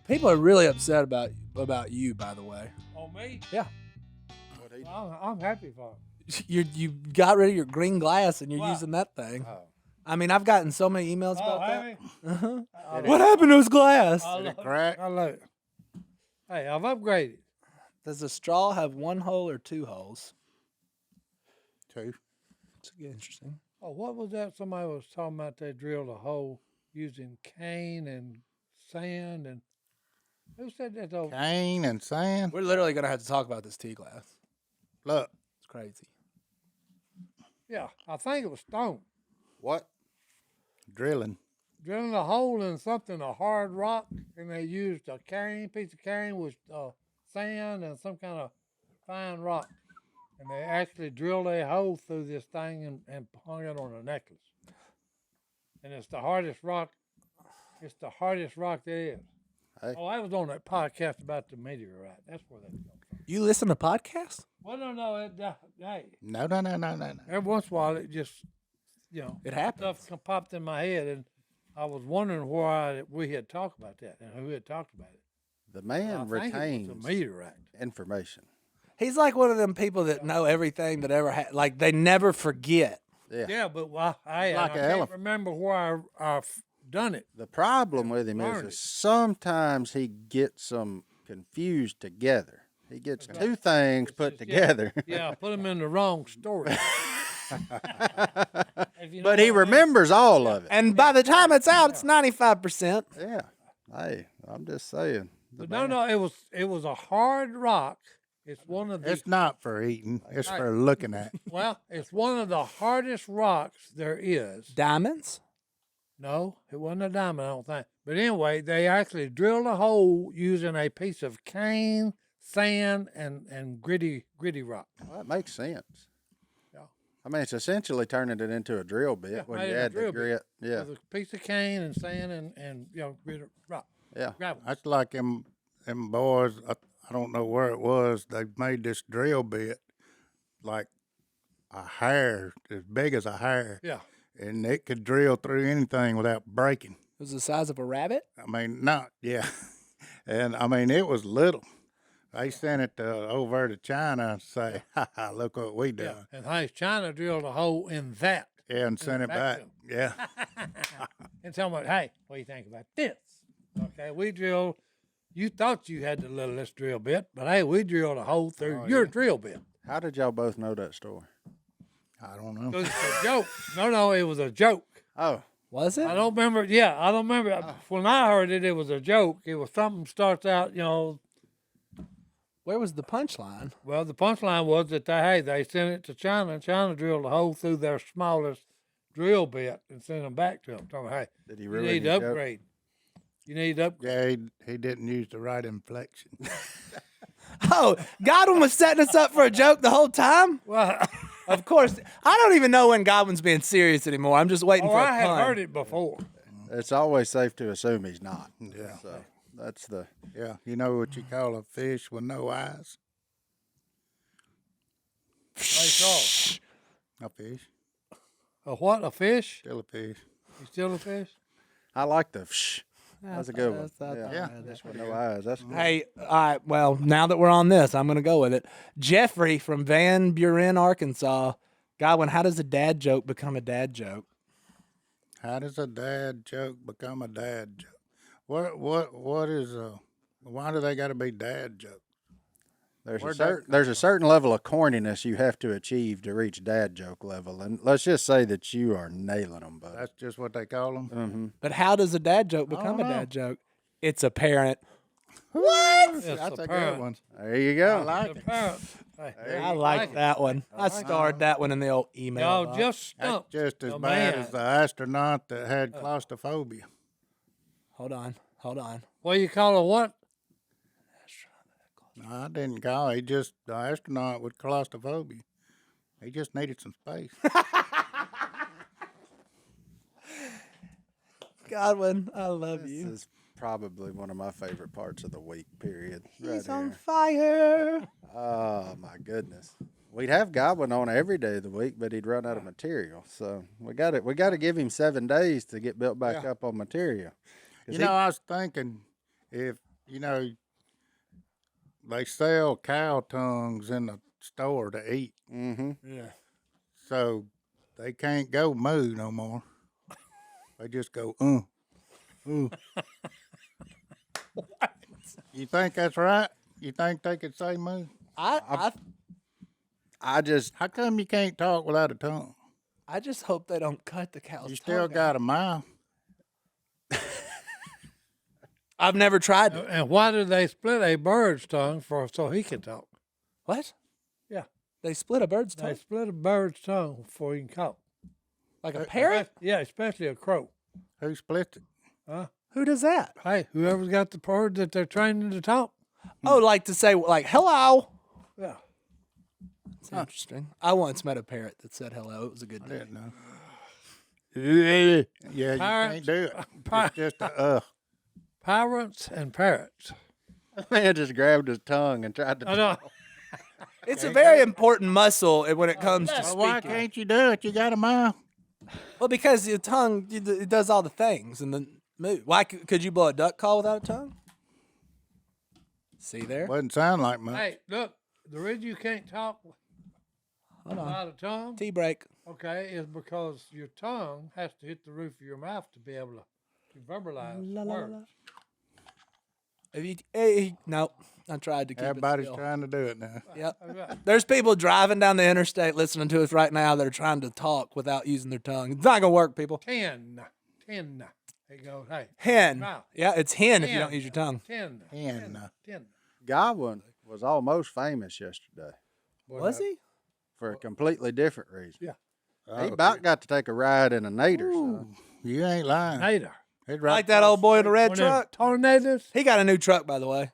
People are really upset about you, by the way. On me? Yeah. I'm happy for him. You got rid of your green glass and you're Wow. using that thing. Oh. I mean, I've gotten so many emails about have that. you? Uh-huh. What happened to his glass? I Did love it crack? I love it. Hey, I've upgraded. Does the straw have one hole or two holes? Two. It's interesting. Oh, what was that? Somebody was talking about they drilled a hole using cane and sand and who said that? Though? Cane and sand. We're literally gonna have to talk about this tea glass. Look. It's crazy. Yeah, I think it was stone. What? Drilling. Drilling a hole in something, a hard rock, and they used a piece of cane with sand and some kind of fine rock. And they actually drilled a hole through this thing and hung it on a necklace. And it's the hardest rock. It's the hardest rock there is. Hey. Oh, I was on that podcast about the meteorite. That's where that comes from. You listen to podcasts? Well, no. Hey, No. every once in a while it just, It happens. stuff popped in my head, and I was wondering why we had talked about that and who had talked about it. The I man think it was retains a meteorite. information. He's like one of them people that know everything that ever happened. Like they never forget. Yeah. Yeah, but I Like an can't elephant. remember where I've done it. The problem with him Learn it. is sometimes he gets them confused together. He gets two things put together. Yeah, I put them in the wrong story. If you know But he what I mean. remembers all of it. And by the time it's out, it's 95%. Yeah. Hey, I'm just saying. But no, it was a hard rock. It's one of the It's not for eating. It's for looking at. well, it's one of the hardest rocks there is. Diamonds? No, it wasn't a diamond, I don't think. But anyway, they actually drilled a hole using a piece of cane, sand, and gritty rock. Well, that makes sense. Yeah. I mean, it's essentially turning it into a drill bit Yeah, when made you it a add the drill bit. grit. Yeah. With a piece of cane and sand and gritty rock. Yeah. Gravel. That's like them boys. I don't know where it was. They made this drill bit like a hair, as big as a hair, Yeah. and it could drill through anything without breaking. It was the size of a rabbit? I mean, not yeah, and I mean it was little. They sent it over to China and say, "Ha ha, look what we Yeah. done." And hey, China drilled a hole in that. Yeah, and sent it back. vacuum. Yeah, And tell me, hey, what do you think about this? Okay, we drilled. You thought you had the littlest drill bit, but hey, we drilled a hole through your drill bit. How did y'all both know that story? I don't know. 'Cause it's a joke. No, it was a joke. Oh, Was it? I don't remember. Yeah, I don't remember. When I heard it, it was a joke. It was something starts out, Where was the punchline? well, the punchline was that they sent it to China, and China drilled a hole through their smallest drill bit and sent them back to them. Told them, hey, did he you really need to upgrade. You need to upgrade. Yeah, he didn't use the right inflection. Oh, Godwin was setting us up for a joke the whole time? Well, Of course. I don't even know when Godwin's being serious anymore. I'm just waiting for a I had pun. heard it before. It's always safe to assume he's not. Yeah. So that's the. Yeah, you know what you call a fish with no eyes? Nice A fish, A what? A fish? still a fish. You still a fish? I like the. That's a good one. That's- Yeah. yeah. Fish with no eyes. That's good. Hey, all right. Well, now that we're on this, I'm going to go with it. Jeffrey from Van Buren, Arkansas. Godwin, how does a dad joke become a dad joke? How does a dad joke become a dad joke? What is why do they got to be dad jokes? There's a certain level of corniness you have to achieve to reach dad joke level, and let's just say that you are nailing them, bud. That's just what they call them. Mm-hmm. But how does a dad joke become a know. dad joke? It's apparent. What? It's That's a apparent. good one. There you I go. like The it. parent. Hey, I like that one. I starred that one in the old email. y'all box. just That's stumped just as a bad man. as the astronaut that had claustrophobia. Hold on. What do you call a what? No, I didn't call. He just the astronaut with claustrophobia. He just needed some space. Godwin, I love This you. is probably one of my favorite parts of the week. Period. He's right on here. fire. Oh my goodness. We'd have Godwin on every day of the week, but he'd run out of material. So we got it. We got to give him 7 days to get built back up on material. 'Cause You know, I was thinking if you know, they sell cow tongues in the store to eat, Mm-hmm. Yeah. so they can't go moo no more. They just go, You think that's right? You think they could say moo? I just How come you can't talk without a tongue? I just hope they don't cut the cow's You still tongue got out. a mouth. I've never tried it. And why do they split a bird's tongue so he can talk? What? Yeah. They split a bird's They tongue? split a bird's tongue before he can talk. Like a parrot? Yeah, especially a crow. Who split it? Who does that? Hey, whoever's got the bird that they're training to talk. Oh, like to say, like, hello. Yeah. That's interesting. I once met a parrot that said hello. It was a good I day. didn't know. Yeah, you Parrots. can't do it. It's just a Parrots and parrots. man just grabbed his tongue and tried to. I know. It's a very important muscle when it comes to Well, speaking. why can't you do it? You got a mouth. Well, because your tongue, it does all the things and then move. Why could you blow a duck call without a tongue? See there? Wouldn't sound like much. Hey, look, the reason you can't talk Hold on. without a tongue, Tea break. okay, is because your tongue has to hit the roof of your mouth to be able to verbalize La, la, la, words. la. No, I tried to keep Everybody's it still. trying to do it now. Yep. Okay. There's people driving down the interstate listening to us right now that are trying to talk without using their tongue. It's not gonna work, people. 10. There you go. Hey. Hen. Mouth. Yeah, it's hen if you Hen. don't use your tongue. 10. Hen. 10. Godwin was almost famous yesterday Was he? for a completely different reason. Yeah. He about got to take a ride in a nader, son. You ain't lying. Nader. It's right Like that old boy in the red One of them truck. Tornadoes. He got a new truck, by the way.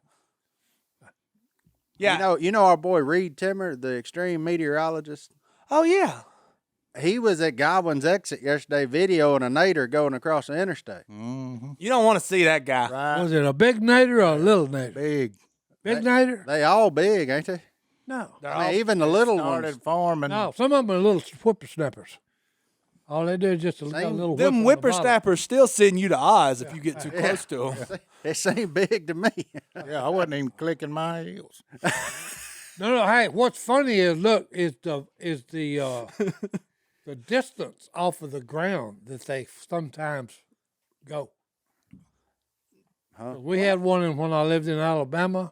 Yeah. You know our boy Reed Timmer, the extreme meteorologist. Oh yeah. He was at Godwin's exit yesterday, videoing a nader going across the interstate. Mm-hmm. You don't want to see that guy. Right. Was it a big nader or a little nader? Big. Big nader? They all big, ain't they? No. I mean, even the little Started ones. forming. No, some of them are little whippersnappers. All they do is just a little whip on Them the whippersnappers still send you to Oz if you get too close to them. They seem big to me. Yeah, I wasn't even clicking my heels. bottom. No, hey, what's funny is look, is the the distance off of the ground that they sometimes go. Huh? We had one when I lived in Alabama,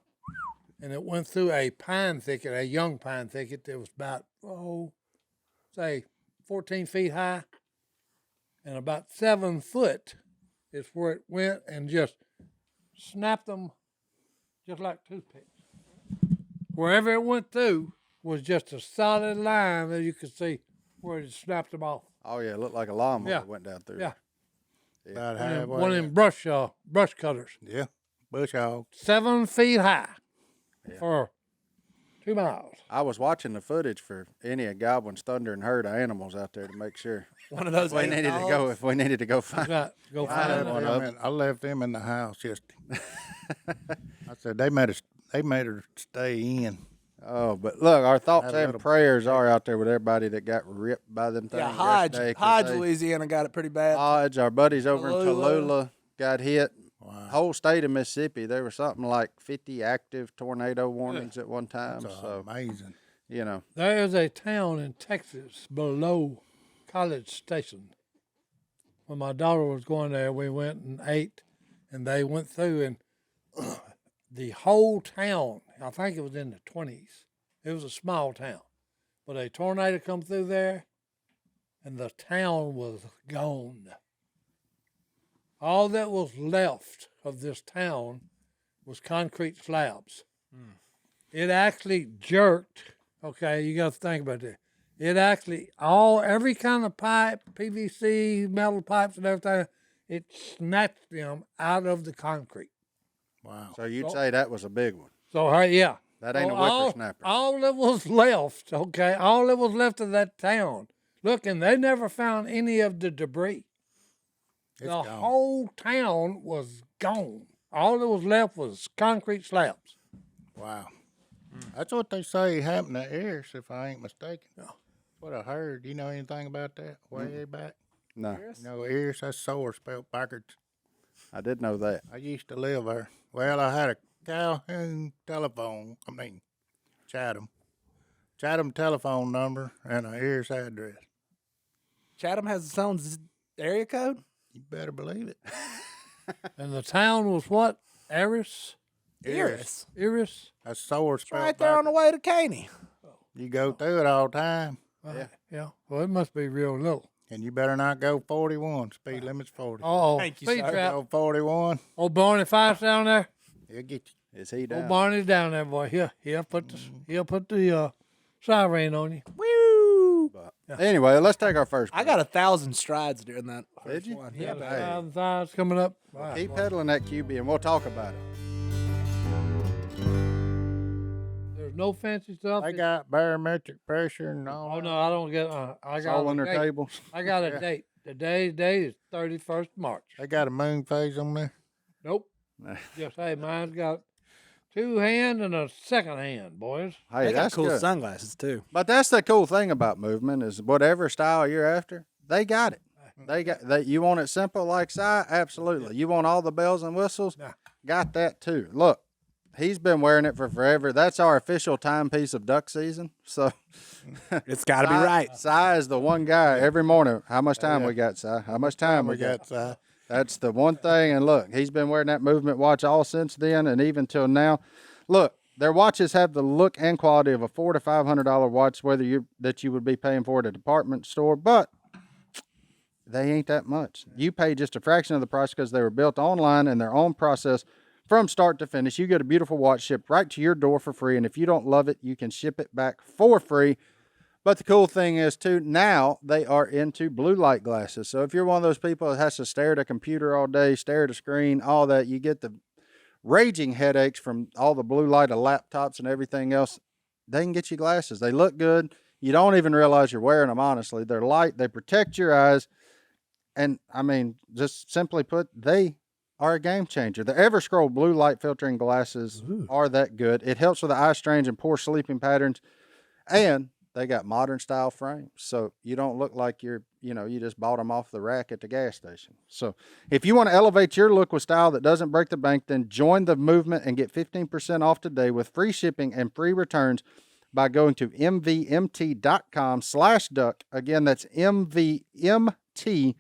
and it went through a pine thicket, a young pine thicket that was about, say, 14 feet high, and about 7 foot is where it went and just snapped them just like toothpicks. Wherever it went through was just a solid line that you could see where it snapped them off. Oh yeah, it looked like a lawnmower Yeah. that went down through. Yeah. About One of them- halfway. one of them brush cutters. Yeah, bush hog. 7 feet high for 2 miles. I was watching the footage for any of Godwin's thunder and herd of animals out there to make sure One of those. if we needed to go find. Got go I find had it. one of them. I left them in the house yesterday. I said they made her stay in. Oh, but look, our thoughts Had a and little- prayers are out there with everybody that got ripped by them things. Yeah, Hodge, yesterday, 'cause Hodge, they- Louisiana got it pretty bad. Hodge, our buddies over in Tallulah. Tallulah got hit. Wow. Whole state of Mississippi, there was something like 50 active tornado warnings at one time. That's So, amazing. you know, There is a town in Texas below College Station. When my daughter was going there, we went and ate, and they went through, and the whole town, I think it was in the 20s, it was a small town, but a tornado come through there, and the town was gone. All that was left of this town was concrete slabs. It actually jerked. Okay, you got to think about that. It actually every kind of pipe, PVC, metal pipes, and everything. It snatched them out of the concrete. Wow. so you'd say that was a big one. So yeah, That ain't So a whippersnapper. All that was left. Okay, all that was left of that town. Look, and they never found any of the debris. It's The gone. whole town was gone. All that was left was concrete slabs. Wow. That's what they say happened to Ears, if I ain't mistaken. That's what I heard. You know anything about that? Way back? No. You know, Ears, that's sore spelled backwards. I did know that. I used to live there. Well, I had a Calhoun telephone. Chatham telephone number and a Ears address. Chatham has its own area code? You better believe it. And the town was what? Eris? Eris. Eris? That's sore It's spelled right there on the way to Caney. You go through it all the time, Yeah. Well, it must be real low. and you better not go 41. Speed limit's 40. Oh, Thank you, speed sir. trap. Go 41, Old Barney Fife's down there. he'll get you. Is he Old down? Barney's down there, boy. He'll put the siren on you. Woo! Anyway, let's take our first. I got 1,000 strides during that first Did you? one. Yeah, Yeah, the sides coming up. Wow, Keep boy. pedaling that QB, and we'll talk about it. There's no fancy stuff. They got barometric pressure and all. Oh that. no, I don't get. I got All a on their date. tables. I got a date. The date is 31st March. They got a moon phase on there. Nope. Just hey, mine's got 2 hand and a second hand, boys. Hey, They got that's cool good. sunglasses too. But that's the cool thing about movement is whatever style you're after, they got it. You want it simple like Si? Absolutely. You want all the bells and whistles? Yeah. Got that too. Look, he's been wearing it for forever. That's our official timepiece of duck season. So It's got to be Si- right. Si is the one guy every morning. How much time we got, Si? How much time we got? That's the one thing. And look, he's been wearing that movement watch all since then and even till now. Look, their watches have the look and quality of a $400 to $500 watch, whether you would be paying for at a department store, but they ain't that much. You pay just a fraction of the price because they were built online and their own process from start to finish. You get a beautiful watch shipped right to your door for free, and if you don't love it, you can ship it back for free. But the cool thing is, too, now they are into blue light glasses. So if you're one of those people that has to stare at a computer all day, stare at a screen, all that, you get the raging headaches from all the blue light of laptops and everything else, they can get you glasses. They look good. You don't even realize you're wearing them, honestly. They're light. They protect your eyes. And, I mean, just simply put, they are a game changer. The Everscroll blue light filtering glasses are that good. It helps with the eye strains and poor sleeping patterns. And they got modern style frames. So you don't look like you just bought them off the rack at the gas station. So if you want to elevate your look with style that doesn't break the bank, then join the movement and get 15% off today with free shipping and free returns by going to mvmt.com/duck. Again, that's mvmt.com/duck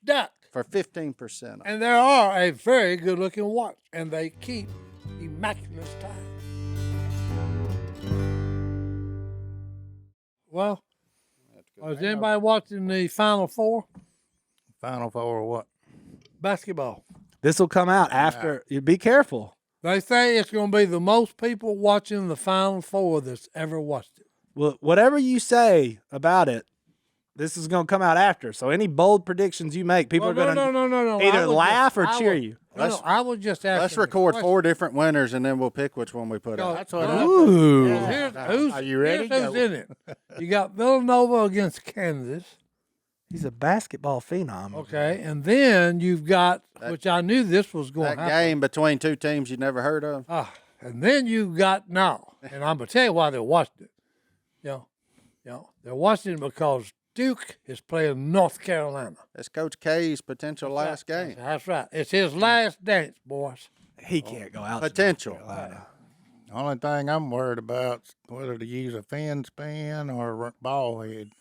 Duck. for 15% off. And they are a very good looking watch, and they keep immaculate style. Well, is anybody watching the Final Four Final Four or what? basketball? This will come out after. You be careful. They say it's going to be the most people watching the Final Four that's ever watched it. Well, whatever you say about it, this is going to come out after. So any bold predictions you make, people are going to no. either laugh or cheer you. No, I was just asking. Let's record 4 different winners and then we'll pick which one we put No, out. That's what Ooh. Are you ready? Here's who's in it. You got Villanova against Kansas. He's a basketball phenom. Okay, and then you've got, which I knew this was going That to happen. game between two teams you never heard of. And then you've got now, and I'm gonna tell you why they watched it. They're watching it because Duke is playing North Carolina. That's Coach K's potential last game. That's right. It's his last dance, boys. He can't go out. to Potential. North Carolina. Only thing I'm worried about is whether to use a fin spin or a ball head.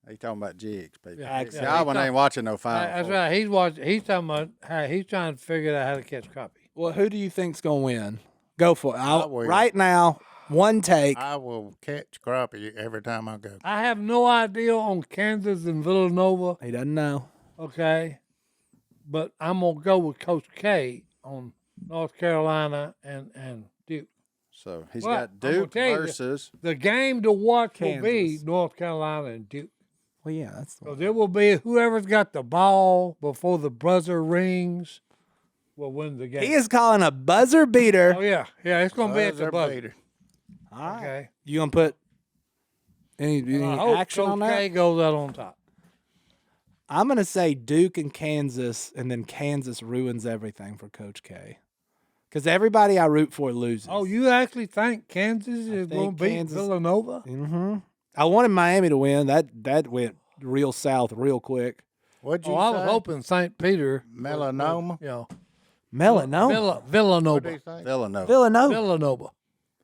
He talking about jigs, people. Yeah, See, yeah, Godwin ain't watching no Final That's Four. right. He's watching. He's talking about how he's trying to figure out how to catch crappie. Well, who do you think's going to win? Go for it. I will. Right now, one take. I will catch crappie every time I go. I have no idea on Kansas and Villanova. He doesn't know. Okay, but I'm gonna go with Coach K on North Carolina and Duke. So he's Well, got I'm gonna Duke tell you, versus. The game to watch will be Kansas. North Carolina and Duke. Well, yeah, that's the Because it will be whoever's got the ball before the buzzer rings will win the game. He is calling a buzzer beater. Oh yeah, it's gonna be at the Buzzer buzzer. beater. All right. Okay. You going to put any I hope action Coach on that? K goes out on top. I'm going to say Duke and Kansas, and then Kansas ruins everything for Coach K. Because everybody I root for loses. Oh, you actually think Kansas is going think to beat Kansas- Villanova? Mm-hmm. I wanted Miami to win. That went real south real quick. What'd you I say? was hoping St. Peter. Melanoma? You know, Melanoma. What'd Villanova. he say? Villanova. Villanova. Villanova.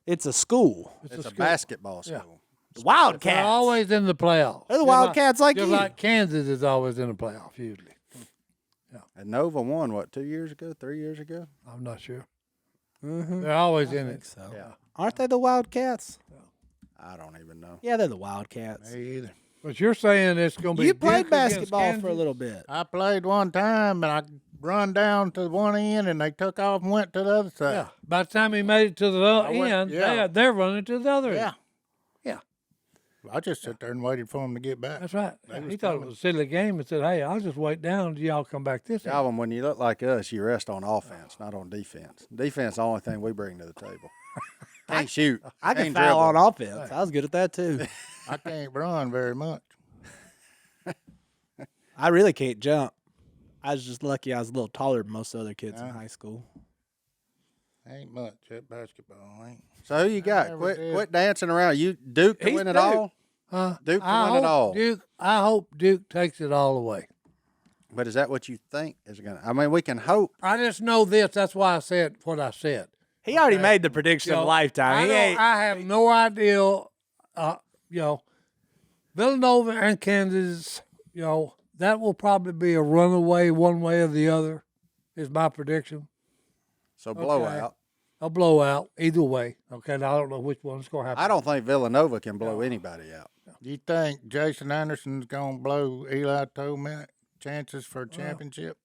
It's a school. It's a school. basketball Yeah. school. They're Wildcats. always in the playoffs. They're the Just Wildcats like just you. like Kansas is always in the playoffs usually. And Nova won, what, 2 years ago, 3 years ago? I'm not sure. Mm-hmm. They're always I in think it. so. Yeah. Aren't they the Wildcats? I don't even know. Yeah, they're the Wildcats. Me either. But you're saying it's going to be You played Duke against basketball for a Kansas? little bit. I played one time, and I run down to one end, and they took off and went to the other side. Yeah. By the time he made it to the end, yeah. they're running to the other Yeah. end. Yeah. I just sat there and waited for them to get back. That's right. They was He thought it coming. was a silly game and said, hey, I'll just wait down until y'all come back this end. Godwin, when you look like us, you rest on offense, not on defense. Defense is the only thing we bring to the table. Can't shoot. I can Can't foul on dribble. offense. I was good at that too. I can't run very much. I really can't jump. I was just lucky I was a little taller than most other kids in high school. Ain't much at basketball. Ain't. So who you got? never Quit, did. quit dancing around. You Duke to He's win it Duke. all, Duke to win it all. I hope Duke takes it all away. But is that what you think is going to? I mean, we can hope. I just know this. That's why I said what I said. He already made the prediction You of know, a lifetime. He ain't. I have no idea. Villanova and Kansas, that will probably be a runaway one way or the other, is my prediction. So blowout. A blowout, either way. Okay, now I don't know which one's going to happen. I don't think Villanova can blow anybody out. You think Jason Anderson's gonna blow Eli Tomac chances for a championship?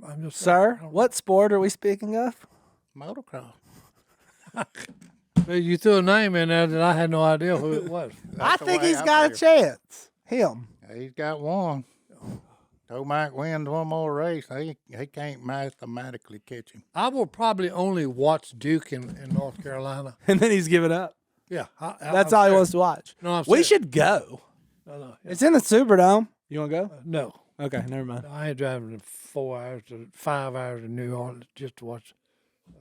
I'm just Sir, what sport are we speaking of? Motocross. You threw a name in there that I had no idea who it was. I That's the think way he's I got a feel. chance. Him. He's got one. Tomac wins one more race. He can't mathematically catch him. I will probably only watch Duke in North Carolina. And then he's giving up. Yeah, That's all he wants to watch. No, I'm We serious. should go. No, It's in the Superdome. You want to go? no. Okay, never mind. I ain't driving 4 hours to 5 hours to New Orleans just to watch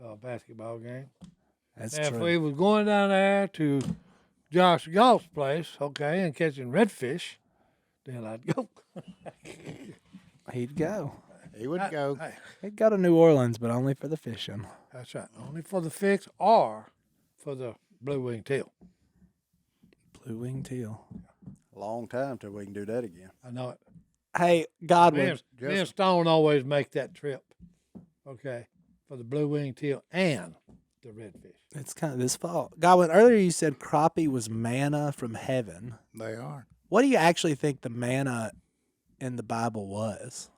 a basketball game. That's And if true. we was going down there to Josh Golf's place, okay, and catching redfish, then I'd go. He'd go. He would go. Hey, He'd go to New Orleans, but only for the fishing. that's right. Only for the fix or for the blue-winged teal. Blue wing teal. Long time till we can do that again. I know it. Hey, Me Godwin. and Stone always make that trip, okay, for the blue-winged teal and the redfish. It's kind of this fault. Godwin, earlier you said crappie was manna from heaven. They are. What do you actually think the manna in the Bible was?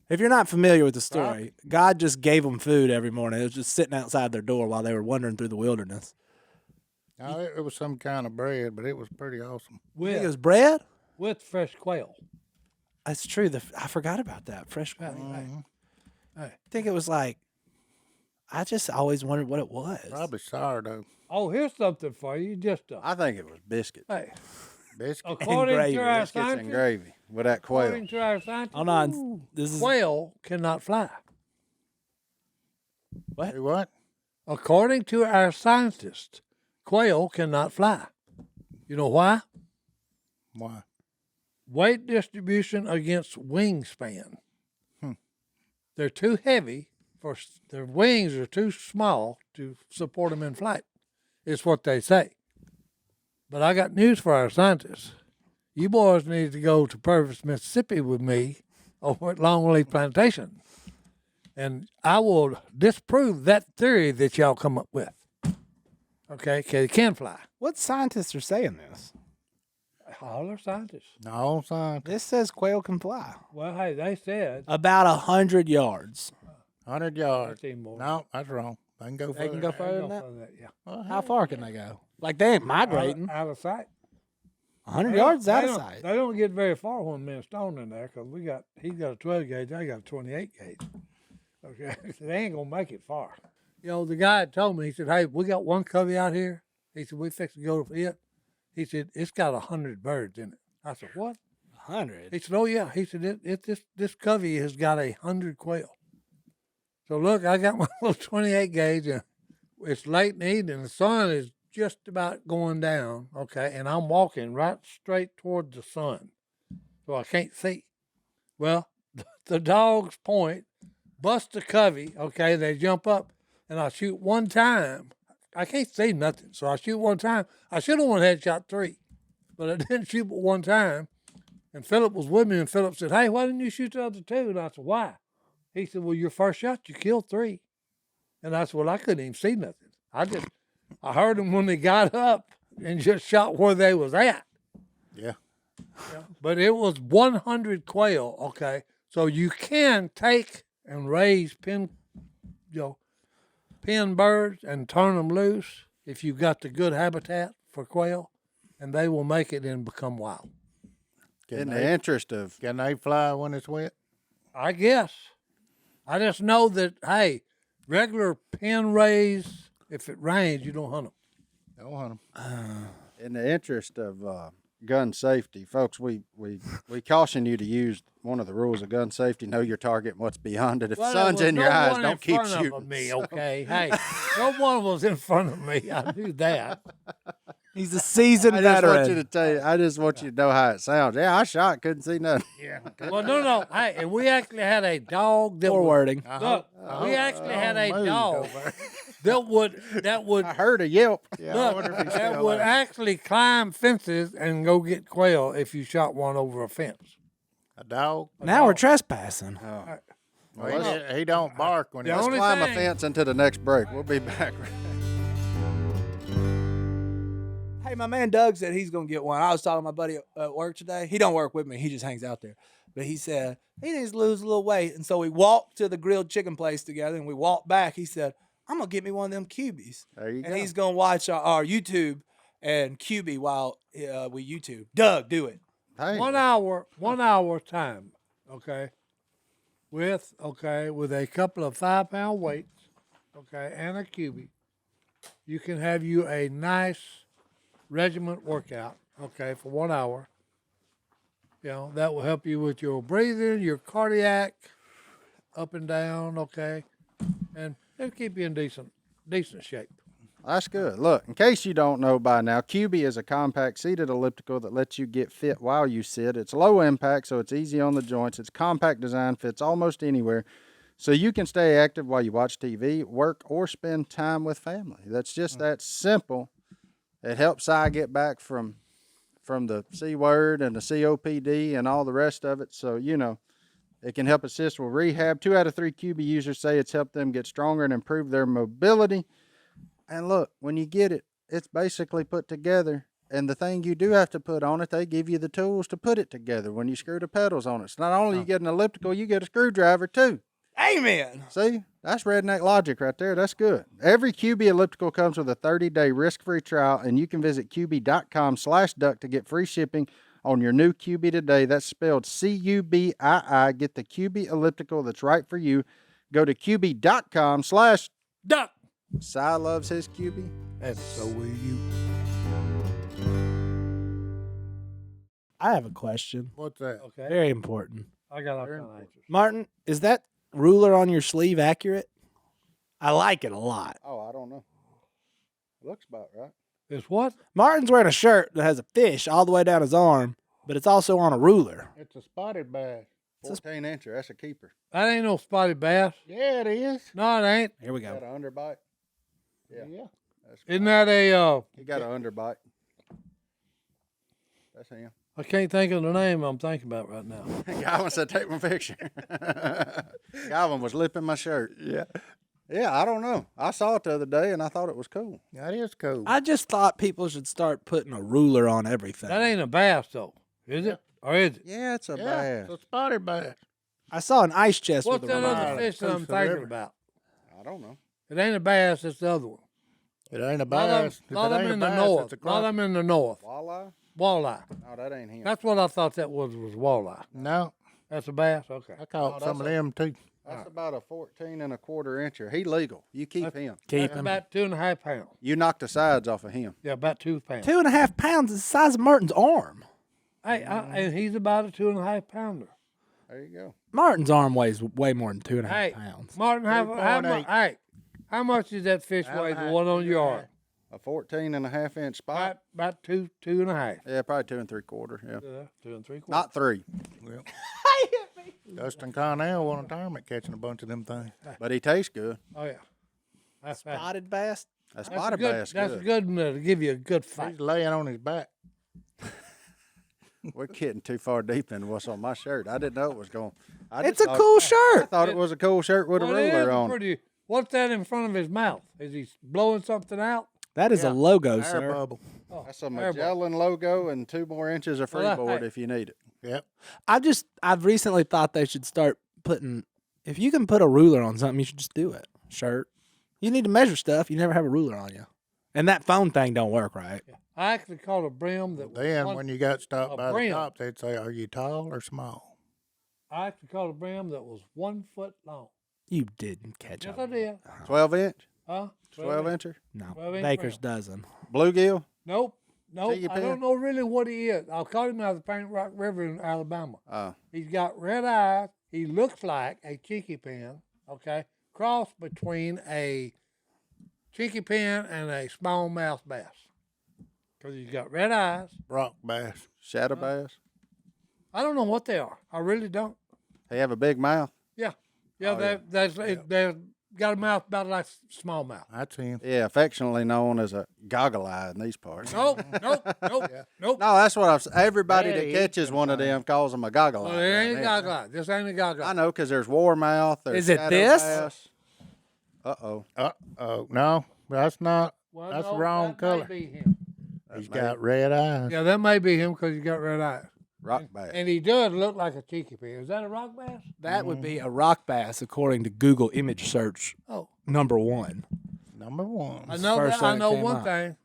If you're not familiar with the story, God just gave them food every morning. It was just sitting outside their door while they were wandering through the wilderness. No, it was some kind of bread, but it was pretty awesome. You think it With, was bread? with fresh quail. That's true. I forgot about that. Fresh quail. I think it was like, I just always wondered what it was. Probably sourdough. Oh, here's something for you. Just I think it was biscuits. hey, Biscuit. according gravy. to our Biscuits and scientists, gravy with that quail. according to our scientists, Hold on. This is quail cannot fly. Say what? According to our scientists, quail cannot fly. You know why? Why? Weight distribution against wingspan. They're too heavy their wings are too small to support them in flight. Is what they say. But I got news for our scientists. You boys need to go to Purvis, Mississippi with me over at Longleaf Plantation. And I will disprove that theory that y'all come up with. Okay, 'cause it can fly. what scientists are saying this? All are scientists. No, son. This says quail can fly Well, hey, they said about 100 yards. 100 I've yards. seen more. No, that's wrong. They can go They further. can go They further go than that. further than that, yeah. Well, How far can they go? Like they ain't migrating. Out of sight. 100 They yards don't- out they of don't- sight. They don't get very far when me and Stone in there because he's got a 12 gauge, I got a 28 gauge. Okay, they ain't gonna make it far. You know, the guy had told me, he said, "Hey, we got one covey out here." He said, "We fix to go to it." He said, "It's got 100 birds in it." I said, "What?" 100. He said, "Oh yeah." He said, "This covey has got 100 quail." So look, I got my little 28 gauge, and it's late in the evening. The sun is just about going down, okay, and I'm walking right straight towards the sun, so I can't see. Well, the dogs point, bust the covey. Okay, they jump up, and I shoot one time. I can't see nothing, so I shoot one time. I should have won headshot 3, but I didn't shoot but one time. And Phillip was with me, and Phillip said, "Hey, why didn't you shoot the other 2?" And I said, "Why?" He said, "Well, your first shot, you killed 3." And I said, "Well, I couldn't even see nothing. I heard them when they got up and just shot where they was at." Yeah. But it was 100 quail, okay? So you can take and raise pin birds and turn them loose if you've got the good habitat for quail, and they will make it and become wild. In the interest of Can they fly when it's wet? I guess. I just know that, hey, regular pin raise, if it rains, you don't hunt them. Don't hunt them. in the interest of gun safety, folks, we caution you to use one of the rules of gun safety: know your target and what's beyond it. If Well, sun's there was in your no eyes, one don't in keep front shooting. of me, okay? Hey, no one was in front of me. I knew that. He's a seasoned I just veteran. want you to tell you. I just want you to know how it sounds. Yeah, I shot, couldn't see nothing. Yeah. Well, no. Hey, and we actually had a dog that Forwarding. Look, we actually had a dog that would I heard a yelp. Yeah, I look, wonder if he's that still would there. actually climb fences and go get quail if you shot one over a fence. A dog? Now we're trespassing. Well, he don't bark when The Let's only climb a thing- fence into the next break. We'll be back. Hey, my man Doug said he's gonna get one. I was talking to my buddy at work today. He don't work with me. He just hangs out there. But he said he needs to lose a little weight, and so we walked to the grilled chicken place together, and we walked back. He said, "I'm gonna get me one of them cubies," There you and go. he's gonna watch our YouTube and QB while we YouTube. Doug, do it. Hey, 1 hour time, okay, with a couple of 5-pound weights, okay, and a cubie, you can have you a nice regiment workout, okay, for 1 hour. You know, that will help you with your breathing, your cardiac, up and down, okay, and it'll keep you in decent shape. that's good. Look, in case you don't know by now, QB is a compact seated elliptical that lets you get fit while you sit. It's low impact, so it's easy on the joints. Its compact design fits almost anywhere, so you can stay active while you watch TV, work, or spend time with family. That's just that simple. It helps Si get back from the C word and the COPD and all the rest of it. So, you know, it can help assist with rehab. 2 out of 3 QB users say it's helped them get stronger and improve their mobility. And look, when you get it, it's basically put together. And the thing you do have to put on it, they give you the tools to put it together when you screw the pedals on it. So not only you get an elliptical, you get a screwdriver too. Amen. See, that's redneck logic right there. That's good. Every QB elliptical comes with a 30-day risk-free trial, and you can visit QB.com/duck to get free shipping on your new QB today. That's spelled CUBII. Get the QB elliptical that's right for you. Go to QB.com/duck. Si loves his QB. And so will you. I have a question. What's that? Okay. Very important. I got all kind of answers. Martin, is that ruler on your sleeve accurate? I like it a lot. Oh, I don't know. Looks about right. It's what? Martin's wearing a shirt that has a fish all the way down his arm, but it's also on a ruler. It's a spotted bass. 14-incher. That's a keeper. That ain't no spotted bass. Yeah, it is. No, it ain't. Here we Got go. an underbite. Yeah. That's Isn't that a, He got an underbite. That's him. I can't think of the name I'm thinking about right now. Godwin said, take my picture. Godwin was lipping my shirt. Yeah. Yeah, I don't know. I saw it the other day, and I thought it was cool. That is cool. I just thought people should start putting a ruler on everything. That ain't a bass, though. Is it? Or is it? Yeah, it's a yeah, bass. it's a spotted bass. I saw an ice chest What's with a that ruler. other on it. fish that I'm Coast thinking River. about? I don't know. It ain't a bass, it's the other one. It ain't a A lot of bass. them, lot of them in the It's north. a A lot of them in the north. Walleye? Walleye. No, that ain't him. That's what I thought that was walleye. No, That's a bass? Okay. I caught some of them too. That's about a 14 1/4 incher. He legal. You keep him. Keep That's him. about 2.5 pounds. You knock the sides off of him. Yeah, about 2 pounds. 2.5 pounds is the size of Martin's arm. Hey, and he's about a 2.5 pounder. There you go. Martin's arm weighs way more than 2.5 Hey, pounds. Martin, how much? How much is that fish weigh? The one on your arm? A 14 1/2 inch spot. About 2.5. Yeah, probably 2 3/4. Yeah. 2 3/4. Not 3. Well, Dustin Connell won a tournament catching a bunch of them things. But he tastes good. Oh yeah. That's right. Spotted bass. A spotted bass That's good. a good one to give you a good fight. He's laying on his back. We're getting too far deep into what's on my shirt. I didn't know it was going. It's a cool I shirt. thought it was a cool shirt with Well, a it is ruler on it. pretty. What's that in front of his mouth? Is he blowing something out? That is a logo, Air sir. bubble. Oh, That's a air bubble. Magellan logo and 2 more inches of Well, that- freeboard hey. if you need it. Yep. I've recently thought they should start putting. If you can put a ruler on something, you should just do it. Shirt. You need to measure stuff. You never have a ruler on you, and that phone thing don't work right. I actually caught a brim that. Was Then one- when you got stopped a by brim. the cops, they'd say, "Are you tall or small?" I actually caught a brim that was 1 foot long. You didn't catch Yes, up. I did. 12 inch, Huh? 12 inch. incher, No, 12-inch Baker's brim. dozen. bluegill. Nope. Nope. Jiggy I pen? don't know really what he is. I caught him out of the Paint Rock River in Alabama. Oh, He's got red eyes. He looks like a cheeky pen. Okay, cross between a cheeky pen and a smallmouth bass. Because he's got red eyes. Rock bass. shadow bass. I don't know what they are. I really don't. They have a big mouth. Yeah, Oh, they've got a mouth about like smallmouth. That's him. Yeah, affectionately known as a goggle eye in these parts. Nope, nope, nope, nope. No, that's what I've. Everybody Yeah, that he catches one of them calls them a goggle eye. Well, it ain't a down goggle eye. This ain't a goggle there. I eye. know because there's warmouth. There's Is it shadow this? bass. Uh-oh. Oh, no, that's not. Well, That's no, the wrong that color. May be him. He's got red eyes. Yeah, that may be him because he's got red eyes. Rock bass. And he does look like a cheeky pen. Is that a rock bass? That would be a rock bass according to Google image search Oh, *1. Number one. I know First that. I thing know came one up. thing.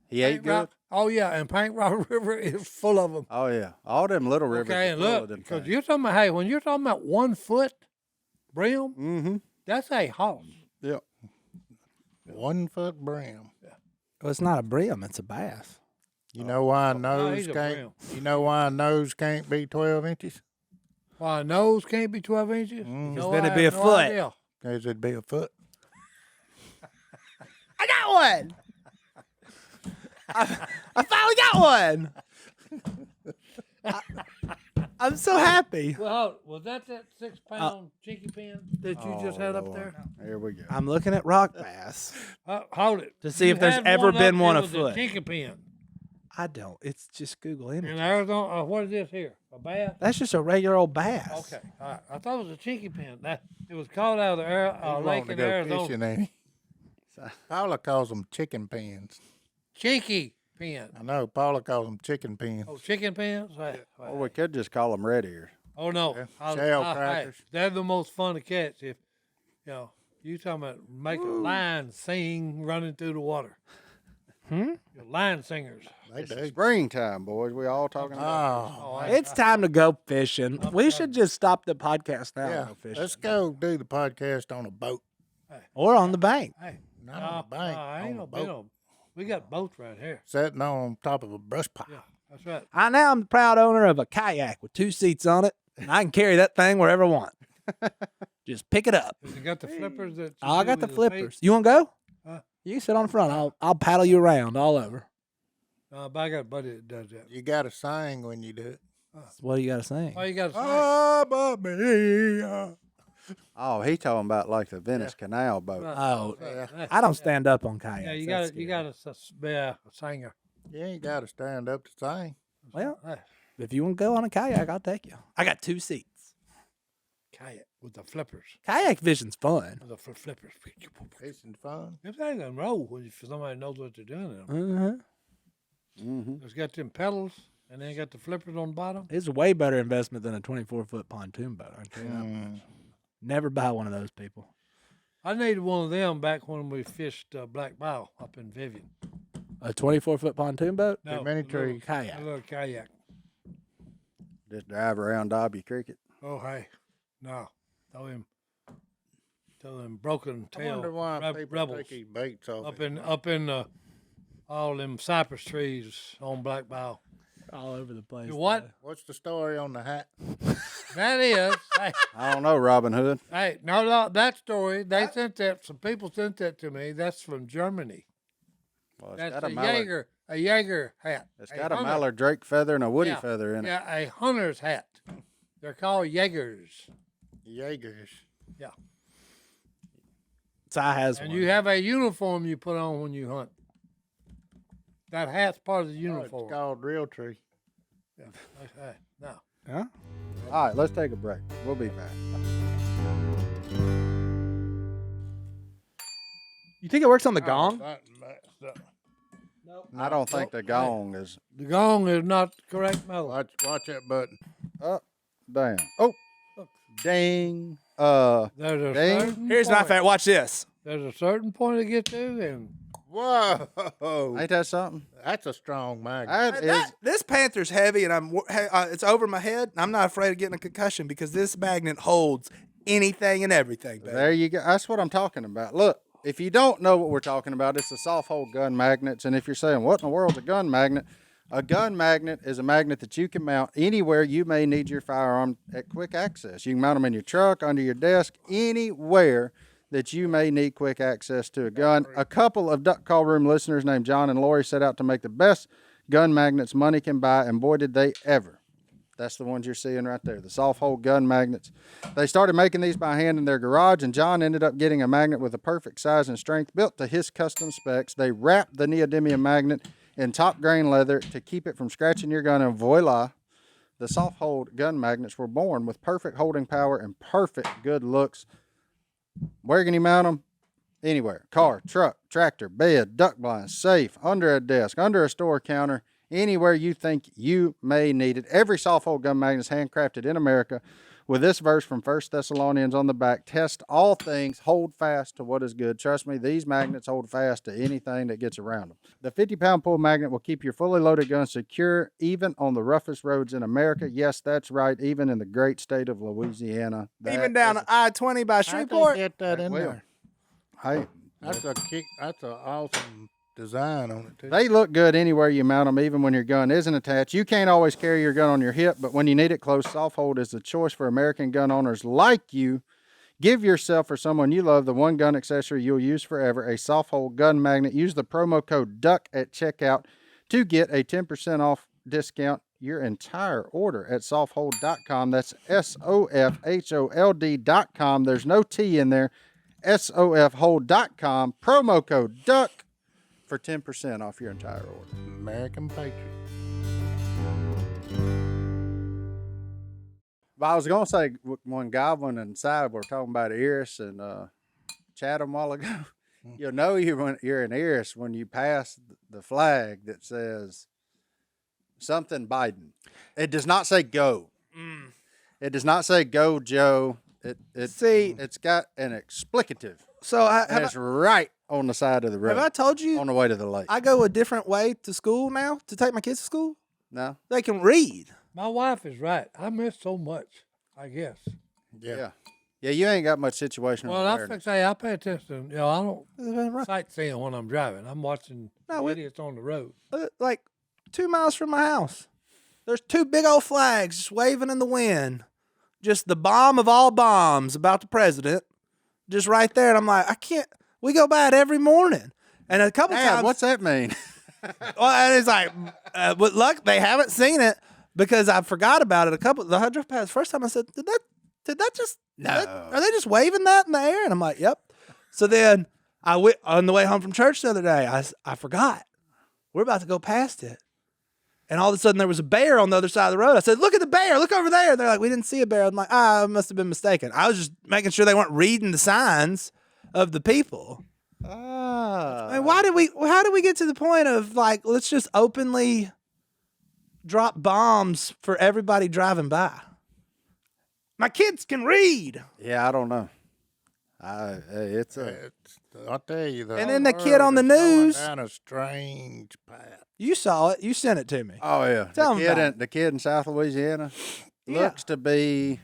He ate Paint good. Rock- Oh yeah, and Paint Rock River is full of them. Oh yeah, all them little rivers. Okay, are and full look, of them because things. you're talking about, hey, when you're talking about 1 foot brim, Mm-hmm. that's a hoss. Yep. 1 foot brim. Well, it's not a brim; it's a bass. You know why a no, he's nose a can't? brim. You know why a nose can't be 12 inches? Why a nose can't be 12 inches? Because then it'd be a foot. Idea. Because it'd be a foot. I got one. I finally got one. I'm so happy. Well, was that 6 pound cheeky pen that you just had up there? Here we go. I'm looking at rock bass. Hold it. To see You if there's had ever been up one there a was foot. cheeky pen I don't. It's just Google in image. Arizona. What is this here? A bass? That's just a regular old bass. Okay, all right. I thought it was a cheeky pen. That it was caught out of the He's lake wanting to in go Arizona. fishing, ain't he? Paula calls them chicken pens. Cheeky pen. I know. Paula calls them chicken pens. Oh, chicken pens. Right. Or we could just call them red ears. Oh no, Yeah, shell hey, crackers. they're the most fun to catch. If you talking about make a lion sing running through the water. Your lion singers. They do. Springtime, boys. We all talking about. Oh, It's time to go fishing. We should just stop the podcast now yeah. and go fishing. Let's go do the podcast on a boat. Or on the bank. Hey, Not on a bank. I on ain't a no boat. boat. We got boats right here. Sitting on top of a brush pile. Yeah, that's right. I now am the proud owner of a kayak with 2 seats on it, and I can carry that thing wherever I want. Just pick it up. You got the flippers that. Oh, I do got the with flippers. feet? You want to go? Huh? You can sit on the front. I'll paddle you around all over. But I got a buddy that does that. You got to sing when you do it. What do you got to sing? Oh, you got to sing. Ah, Bobby. Oh, he talking about like the Venice Canal boat. Right. Oh, Yeah. I don't stand up on kayaks. Yeah, you That's got to. You scary. got to be a singer. You ain't got to stand up to sing. Well, Hey, if you want to go on a kayak, I'll take you. I got 2 seats. kayak with the flippers. Kayak fishing's fun. With the flippers. Fishing fun. If they can roll when somebody knows what they're doing. Mm-hmm. It's got them pedals and then got the flippers on the bottom. It's a way better investment than a 24-foot pontoon boat. I tell you that much. Never buy one of those, people. I needed one of them back when we fished Black Bow up in Vivian. A 24-foot pontoon boat? No, many a little- trees. Kayak. A little kayak. Just drive around Dobby Cricket. Oh, hey. No. Throw them broken I tail wonder why people rebels take these baits off. up in all them cypress trees on Black Bow. All over the place. You what? What's the story on the hat? That is. Hey, I don't know, Robin Hood. hey, no, that story. They sent that. Some people sent that to me. That's from Germany. Well, it's That's got a a mallard. Jaeger hat. It's got a hunter- mallard drake feather and a woody Yeah, feather in it. Yeah, a hunter's hat. They're called Jaegers. Jaegers. Si has And one. you have a uniform you put on when you hunt. That hat's part of the Oh, uniform. it's called Realtree. Okay, now. Huh? All right, let's take a break. We'll be back. You think it works on the Oh, gong? that messed up. I don't think the gong is The gong is not correct mode. Watch that button. up. Damn. Oh, ding. There's a Dang. certain Here's my point. favorite. Watch this. There's a certain point to get to, and Whoa! Ain't that something? That's a strong magnet. That is. This Panther's heavy, and it's over my head. I'm not afraid of getting a concussion because this magnet holds anything and everything, baby. There you go. That's what I'm talking about. Look, if you don't know what we're talking about, it's the soft hole gun magnets. And if you're saying, what in the world's a gun magnet? A gun magnet is a magnet that you can mount anywhere you may need your firearm at quick access. You can mount them in your truck, under your desk, anywhere that you may need quick access to a gun. A couple of Duck Call Room listeners named John and Lori set out to make the best gun magnets money can buy, and boy, did they ever. That's the ones you're seeing right there, the soft hole gun magnets. They started making these by hand in their garage, and John ended up getting a magnet with a perfect size and strength built to his custom specs. They wrapped the neodymium magnet in top grain leather to keep it from scratching your gun, and voila, the soft hole gun magnets were born with perfect holding power and perfect good looks. Where can you mount them? Anywhere. Car, truck, tractor, bed, duck blind, safe, under a desk, under a store counter, anywhere you think you may need it. Every soft hole gun magnet is handcrafted in America with this verse from 1 Thessalonians on the back. Test all things, hold fast to what is good. Trust me, these magnets hold fast to anything that gets around them. The 50-pound pull magnet will keep your fully loaded gun secure even on the roughest roads in America. Yes, that's right, even in the great state of Louisiana. Even down I-20 by I Shreveport. get that in will. there. Hey, That's an awesome design on it too. they look good anywhere you mount them, even when your gun isn't attached. You can't always carry your gun on your hip, but when you need it close, soft hold is the choice for American gun owners like you. Give yourself or someone you love the one gun accessory you'll use forever, a soft hold gun magnet. Use the promo code DUCK at checkout to get a 10% off discount your entire order at softhold.com. That's SOFHOLD.com. There's no T in there. SOFhold.com. Promo code DUCK for 10% off your entire order. American Patriot. But I was going to say, when Godwin and Si were talking about Eris and Chatham a while ago, you'll know you're in Eris when you pass the flag that says something Biden. It does not say go. It does not say go, Joe. It's got an explicative. So And it's right on the side of the road. have I told you on the way to the lake? I go a different way to school now to take my kids to school? No? They can read. my wife is right. I miss so much, I guess. Yeah. Yeah, you ain't got much situational Well, I awareness. say I pay attention. I don't sightseeing when I'm driving. I'm watching idiots on the road. Like 2 miles from my house. There's 2 big old flags just waving in the wind. Just the bomb of all bombs about the president. Just right there. And I'm like, I can't. We go by it every morning. And a couple Dad, times. what's that mean? Well, and it's like, but luck, they haven't seen it because I forgot about it. The hydro pass. First time I said, did that just, No. are they just waving that in the air? And I'm like, yep. So then I went on the way home from church the other day. I forgot. We're about to go past it. And all of a sudden there was a bear on the other side of the road. I said, look at the bear, look over there. And they're like, we didn't see a bear. I'm like, I must have been mistaken. I was just making sure they weren't reading the signs of the people. Ah. And how did we get to the point of like, let's just openly drop bombs for everybody driving by? My kids can read. Yeah, I don't know. It's I'll tell you. And then the kid on the world is going news- down a strange path. You saw it. You sent it to me. Oh yeah, Tell 'em about the kid in South Louisiana Yeah. looks to be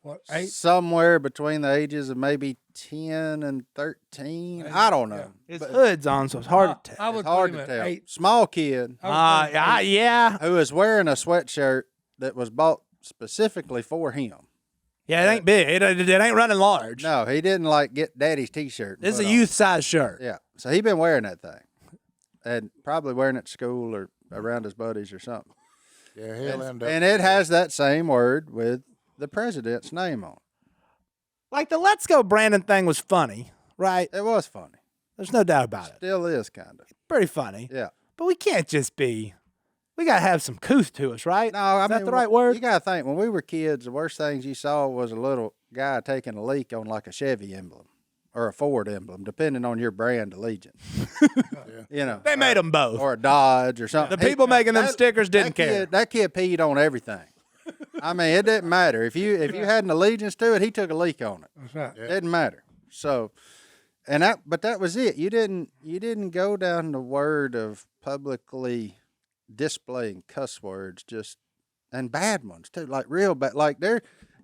What, 8? somewhere between the ages of maybe 10 and 13. I don't know. His But hood's on, so it's hard to tell. I would it's hard put to him at tell. 8. Small kid Yeah. who is wearing a sweatshirt that was bought specifically for him. Yeah, it ain't big. It ain't running large. No, he didn't like get daddy's T-shirt. and This is put a on. youth size shirt. Yeah, so he been wearing that thing, and probably wearing it to school or around his buddies or something. Yeah, he'll end up. And it has that same word with the president's name on it. Like the "Let's Go Brandon" thing was funny, right? It was funny. There's no doubt about it. Still is kind of. Pretty funny. Yeah. But we can't just be. We gotta have some couth to us, right? No, I Is mean, that the right word? You gotta think when we were kids, the worst things you saw was a little guy taking a leak on like a Chevy emblem or a Ford emblem, depending on your brand allegiance. You know, They made them both. or a Dodge or something. The people making them stickers didn't care. That kid peed on everything. I mean, it didn't matter if you had an allegiance to it. He took a leak on it. That's right. It didn't matter. So, but that was it. You didn't go down the word of publicly displaying cuss words, and bad ones too, like real bad. Like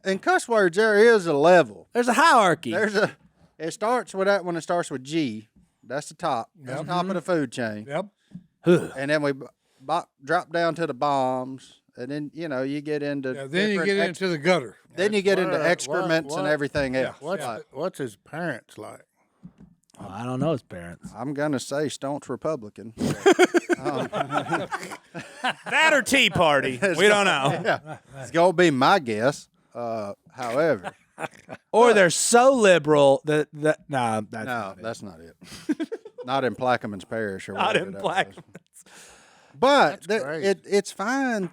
in cuss words, there is a level. There's a hierarchy. It starts with that when it starts with G. That's the top. That's the top of the food chain. Yep. And then we drop down to the bombs, and then you get into Then you get into the gutter. then you get into excrements and everything else. What's his parents like? Oh, I don't know his parents. I'm gonna say staunch Republican. That or Tea Party. We don't know. Yeah, it's gonna be my guess. However, Or they're so liberal that that's no, not it. that's not it. Not in Plaquemines Parish or Not whatever in that Black. was. But That's great. it's fine.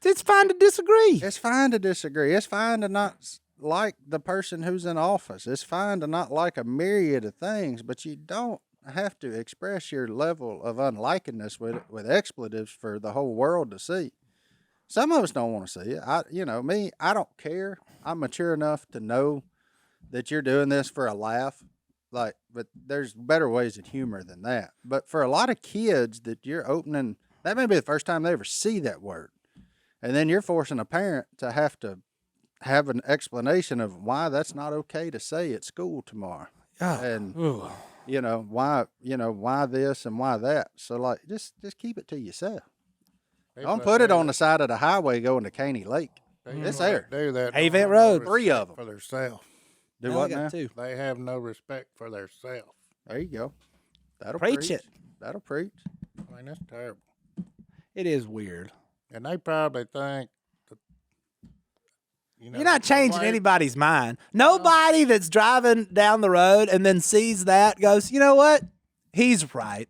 It's fine to disagree. It's fine to disagree. It's fine to not like the person who's in office. It's fine to not like a myriad of things, but you don't have to express your level of unlikeness with expletives for the whole world to see. Some of us don't want to see it. I don't care. I'm mature enough to know that you're doing this for a laugh. But there's better ways of humor than that. But for a lot of kids that you're opening, that may be the first time they ever see that word. And then you're forcing a parent to have an explanation of why that's not okay to say at school tomorrow. And why this and why that. So just keep it to yourself. Don't put it on the side of the highway going to Caney Lake. It's there. Do that. Avent Don't have Road. no 3 of respect them. for themselves. Do Now what we got now? 2. They have no respect for themselves. There you go. That'll Preach it. That'll preach. I mean, that's terrible. It is weird. And they probably think that, You're not changing nobody- anybody's mind. Nobody that's driving down the road and then sees that goes, you know what? He's right.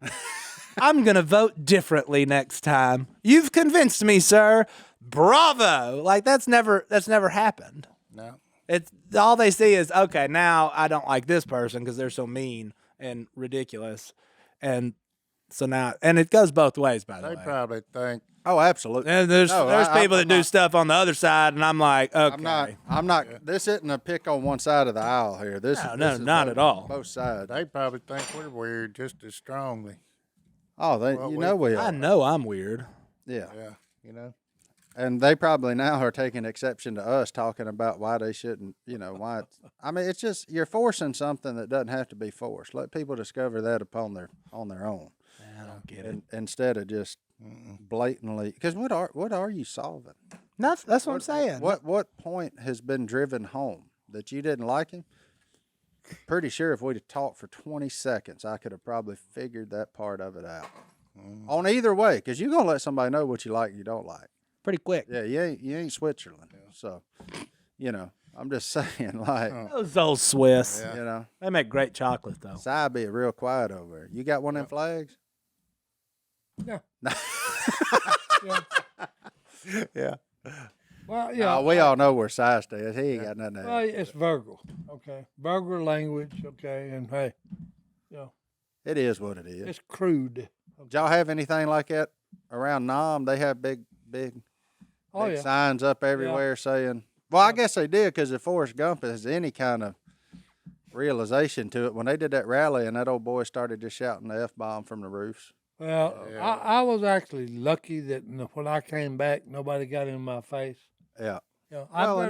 I'm going to vote differently next time. You've convinced me, sir. Bravo. Like that's never happened. No. It's all they see is, okay, now I don't like this person because they're so mean and ridiculous. And so now, and it goes both ways, by the They way. probably think, Oh, absolutely. And there's No, people that I'm do not- stuff on the other side, and I'm like, okay. I'm not. This isn't a pick on one side of the aisle here. This No, is not both- at all. Both sides. they probably think we're weird just as strongly. Oh, Well, we I are. know I'm weird. Yeah. Yeah, And they probably now are taking exception to us talking about why they shouldn't, why. I mean, it's just you're forcing something that doesn't have to be forced. Let people discover that on their own, I don't get it. instead of just blatantly. Because what are you solving? That's what I'm saying. What point has been driven home that you didn't like him? Pretty sure if we'd have talked for 20 seconds, I could have probably figured that part of it out. On either way, because you're gonna let somebody know what you like and you don't like. Pretty quick. Yeah, you ain't Switzerland. So, I'm just saying, Those old Swiss. They make great chocolate, though. Si be real quiet over there. You got one of them flags? Yeah. Yeah. Yeah. Well, yeah. We all know where Si stays. He ain't got nothing to Well, it's Virgil. Okay. Virgil language. Okay. And hey, It is what it is. it's crude. Did y'all have anything like that around Nam? They have big Oh, yeah. signs up everywhere saying, well, I guess they did because if Forrest Gump has any kind of realization to it, when they did that rally and that old boy started just shouting the F-bomb from the roofs. Well, I was actually lucky that when I came back, nobody got in my face. Yeah. I've Well,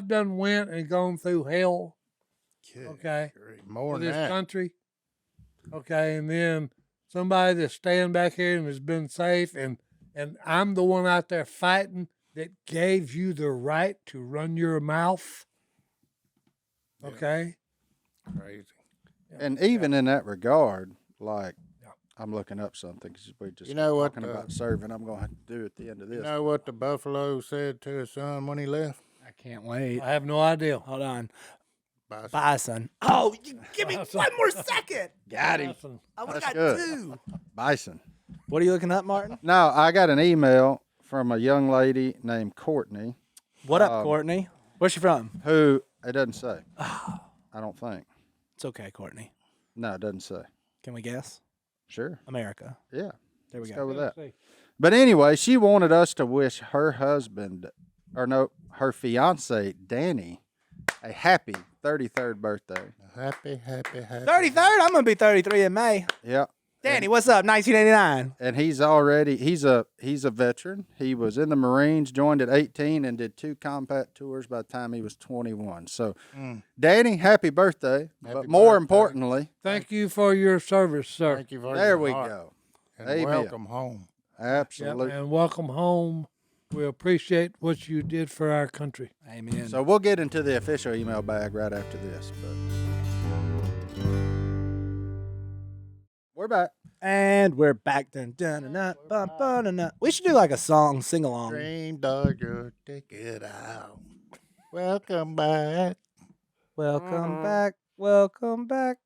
done went and gone through hell. Okay. more For than this that. country. Okay, and then somebody that's staying back here and has been safe, and I'm the one out there fighting that gave you the right to run your mouth. Okay. Crazy. And even in that regard, like I'm looking up something because we just You know what, talking about serving. I'm going to have to do at the end of this. You know what the buffalo said to his son when he left? I can't wait. I have no idea. Hold on. Bison. Bison. Oh, you give me one more second. Got him. Listen, I would have That's got good. 2. Bison. What are you looking up, Martin? No, I got an email from a young lady named Courtney, What up, Courtney? Where's she from? who it doesn't say. I don't think. It's okay, Courtney. No, it doesn't say. Can we guess? Sure. America. Yeah. There we Let's go. go with that. Tennessee. But anyway, she wanted us to wish her husband, or no, her fiance, Danny, a happy 33rd birthday. Happy. 33rd? I'm going to be 33 in May. Yeah. Danny, what's up? 1989. And he's a veteran. He was in the Marines, joined at 18, and did 2 combat tours by the time he was 21. So, Danny, happy birthday. But more birthday. importantly, Thank you for your service, sir. Thank you for there your we heart. go. And Amen. welcome home. Yep, Absolutely. and welcome home. We appreciate what you did for our country. Amen. So we'll get into the official email bag right after this. But we're back. And we're back. Dun, dun, dun, dun, bum, bum, dun, dun. We should do like a song, sing along. Dream Dodger, take it out. Welcome back. Welcome back. Welcome back.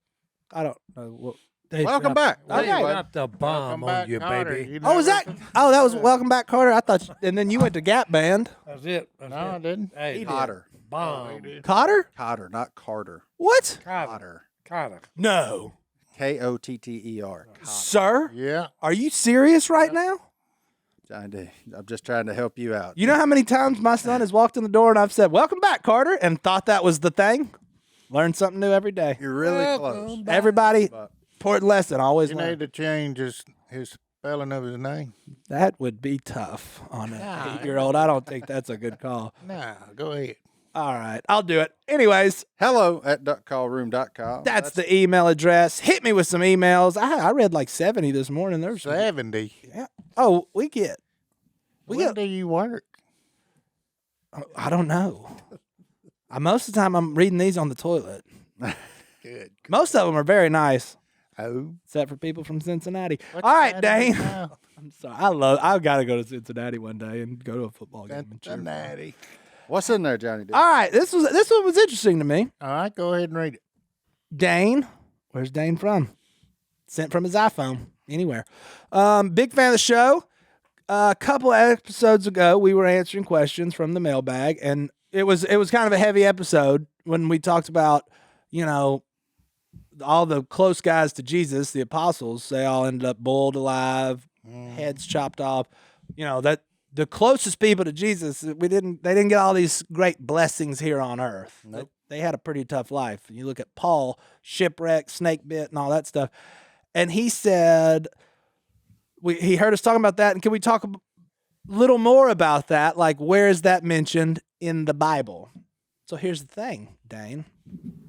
I don't know. What, They Welcome dropped- back. They Okay. dropped the bomb Welcome on back, you, Carter. baby. You oh, was never- that? Oh, that was Welcome Back, Carter. I thought, and then you went to Gap Band. That's it. That's No, I it. didn't. Hey, Cotter. bomb. Cotter? Cotter, not Carter. What? Cotter. Cotter. No. Kotter. Sir? Yeah. Are you serious right now? I'm just trying to help you out. You know how many times my son has walked in the door and I've said, "Welcome back, Carter," and thought that was the thing? Learn something new every day. You're really Welcome close. back. Everybody, But- important lesson, always You learn. need to change his spelling of his name. That would be tough on an Nah. 8-year-old. I don't think that's a good call. Nah, go ahead. All right, I'll do it. Anyways, hello@duckcallroom.com. that's the email address. Hit me with some emails. I read like 70 this morning. There's 70. yeah. Oh, we get. When do you work? I don't know. Most of the time, I'm reading these on the toilet. Good. Most of them are very nice, Oh. except for people from Cincinnati. What's All right, that Dane. about? I'm sorry. I've got to go to Cincinnati one day and go to a football game. And cheer. Cincinnati. What's in there, Johnny D? All right, this one was interesting to me. All right, go ahead and read it. Dane, where's Dane from? Sent from his iPhone. Anywhere. Big fan of the show. A couple of episodes ago, we were answering questions from the mailbag, and it was kind of a heavy episode when we talked about, all the close guys to Jesus, the apostles. They all ended up boiled alive, heads chopped off. That the closest people to Jesus, they didn't get all these great blessings here on earth. Nope. They had a pretty tough life. You look at Paul, shipwrecked, snake bit, and all that stuff. And he said, he heard us talking about that, and can we talk a little more about that? Like, where is that mentioned in the Bible? So here's the thing, Dane.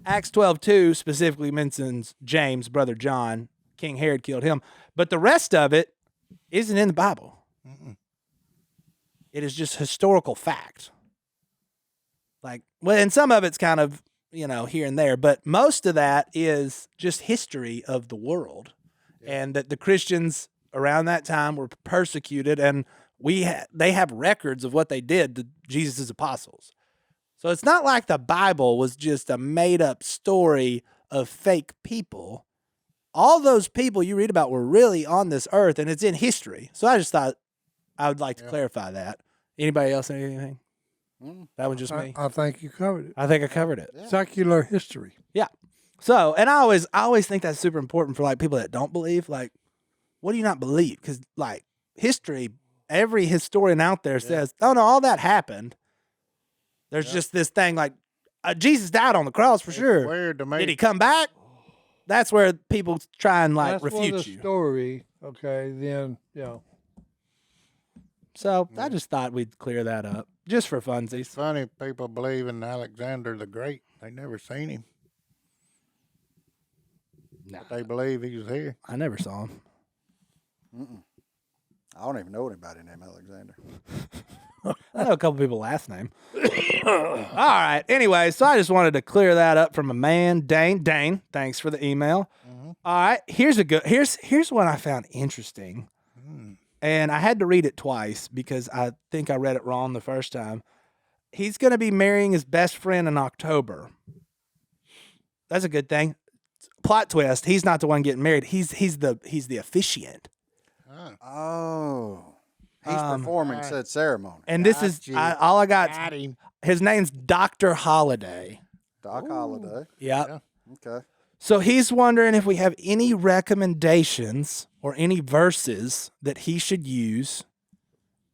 Acts 12:2 specifically mentions James, brother John. King Herod killed him. But the rest of it isn't in the Bible. It is just historical fact. And some of it's kind of, here and there, but most of that is just history of the world. Yeah. And that the Christians around that time were persecuted, and they have records of what they did to Jesus' apostles. So it's not like the Bible was just a made-up story of fake people. All those people you read about were really on this earth, and it's in history. So I just thought I would like to clarify that. Anybody else say anything? That was just me. I think you covered it. I think I covered it. Yeah. Secular history. Yeah. So, and I always think that's super important for people that don't believe. What do you not believe? Because history, every historian out there says, "Oh no, all that happened." There's just this thing Jesus died on the cross for sure. Weird to me. Did he come back? That's where people try and That's refute the you. story. Okay, then So I just thought we'd clear that up just for funsies. Funny, people believe in Alexander the Great. They never seen him. Nah, But they believe he was here. I never saw him. I don't even know anybody named Alexander. I know a couple people last name. All right. Anyway, so I just wanted to clear that up from a man, Dane. Dane, thanks for the email. All right, here's one I found interesting, and I had to read it twice because I think I read it wrong the first time. He's going to be marrying his best friend in October. That's a good thing. Plot twist: he's not the one getting married. He's the officiant. Oh. He's performing said ceremony. And this is all I got. Got him. His name's Dr. Holiday. Doc Holliday. Yep. Okay. So he's wondering if we have any recommendations or any verses that he should use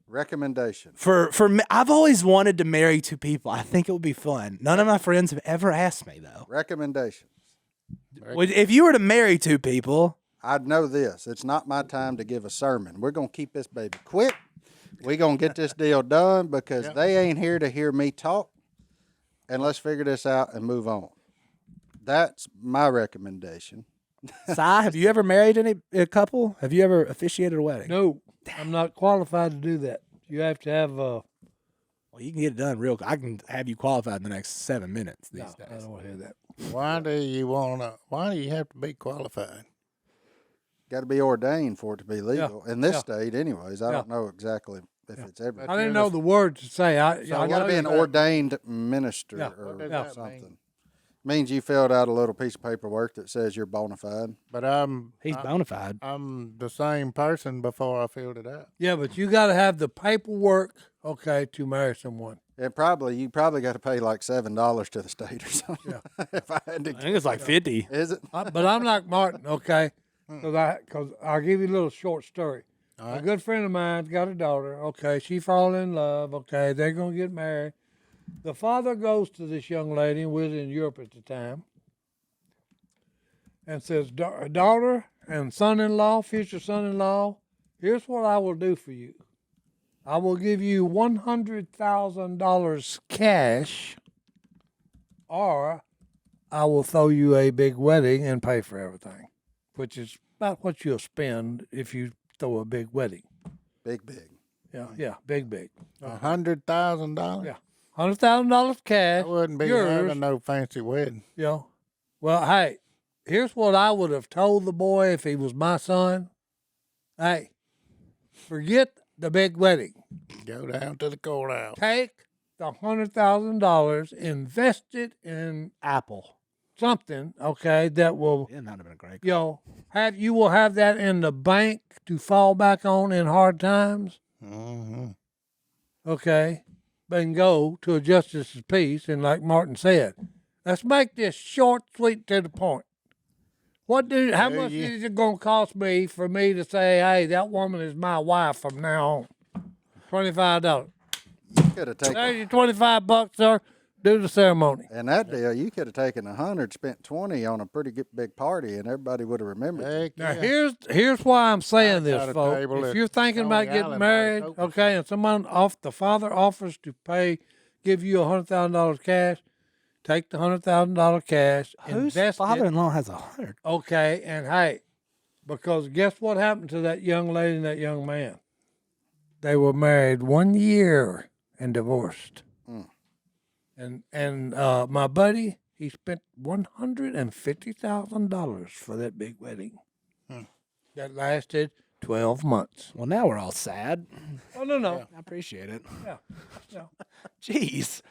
Recommendation. for me. I've always wanted to marry two people. I think it would be fun. None of my friends have ever asked me though. Recommendation. If you were to marry two people, I'd know this. It's not my time to give a sermon. We're going to keep this baby quick. We're going to get this deal done because they ain't here to hear me talk. And let's figure this out and move on. That's my recommendation. Si, have you ever married a couple? Have you ever officiated a wedding? No, I'm not qualified to do that. You have to have Well, you can get it done real quick. I can have you qualified in the next 7 minutes these I days. don't want to hear that. Why do you have to be qualified? Got to be ordained for it to be legal. In this state, anyways. I Yeah. don't know exactly if it's everywhere. I didn't know the word to say. I You got to be an ordained minister Yeah. or does that something. Means you filled out a little piece of paperwork that says you're bona fide. But He's bona fide. I'm the same person before I filled it out. Yeah, but you got to have the paperwork, okay, to marry someone. You probably got to pay like $7 to the state or something. If I had to, I think it's like 50. is it? But I'm like Martin, okay, because I'll give you a little short story. A good friend of mine's got a daughter. Okay, she fall in love. Okay, they're gonna get married. The father goes to this young lady, and we're in Europe at the time, and says, "Daughter and son-in-law, future son-in-law, here's what I will do for you. I will give you $100,000 cash, or I will throw you a big wedding and pay for everything, which is about what you'll spend if you throw a big wedding. Big. Yeah, big. $100,000. Yeah, $100,000 cash. I wouldn't be yours. having no fancy wedding. You know, well, hey, here's what I would have told the boy if he was my son. Hey, forget the big wedding. Go down to the courthouse. Take the $100,000, invest it in Apple. something, okay, that will, Yeah, that would have been a great. you will have that in the bank to fall back on in hard times. Mm-hmm. Okay, then go to a justice's peace, and like Martin said, let's make this short, sweet, to the point. How much is it going to cost me for me to say, hey, that woman is my wife from now on? $25. Could have taken There's your $25, sir. Do the ceremony. in that deal. You could have taken 100, spent 20 on a pretty big party, and everybody would have remembered. Heck Now yeah. here's why I'm saying I've this, got a folks. table If at you're thinking about Coney getting Island married, by the okay, and the father offers to give you $100,000 cash, take the $100,000 cash, Whose invest it. father-in-law has 100? Okay, and hey, because guess what happened to that young lady and that young man? They were married 1 year and divorced. And my buddy, he spent $150,000 for that big wedding. That lasted 12 months. Well, now we're all sad. Oh, no. I appreciate it. Yeah. Jeez.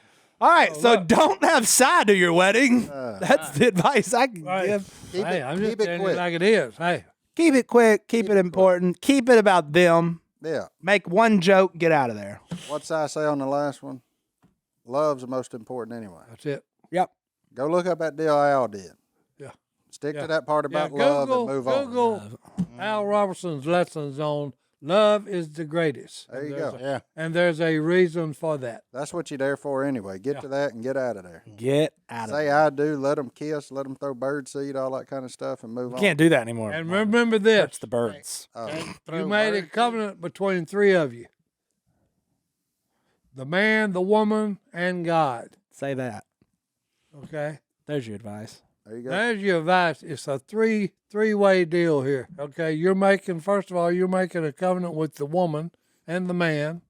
All right, so don't have Si to your wedding. That's the advice I can give. Hey, I'm just keep it telling quick. you like it is. Hey, Keep it quick. Keep it important. Keep it about them. Yeah. Make one joke. Get out of there. What's I say on the last one? Love's the most important anyway. that's it. Yep. Go look up that deal Al did. Yeah. Stick Yeah. to that part about love and move on. Google Al Robertson's lessons on love is the greatest. There you go. Yeah. And there's a reason for that. That's what you're there for anyway. Get to that and get out of there. Get out of Say there. I do. Let them kiss. Let them throw bird seed, all that kind of stuff, and move on. Can't do that anymore. And remember this. That's the birds. You made a covenant between three of you. The man, the woman, and God. Say that. Okay? There's your advice. There you go. There's your advice. It's a three-way deal here. Okay? First of all, you're making a covenant with the woman and the man.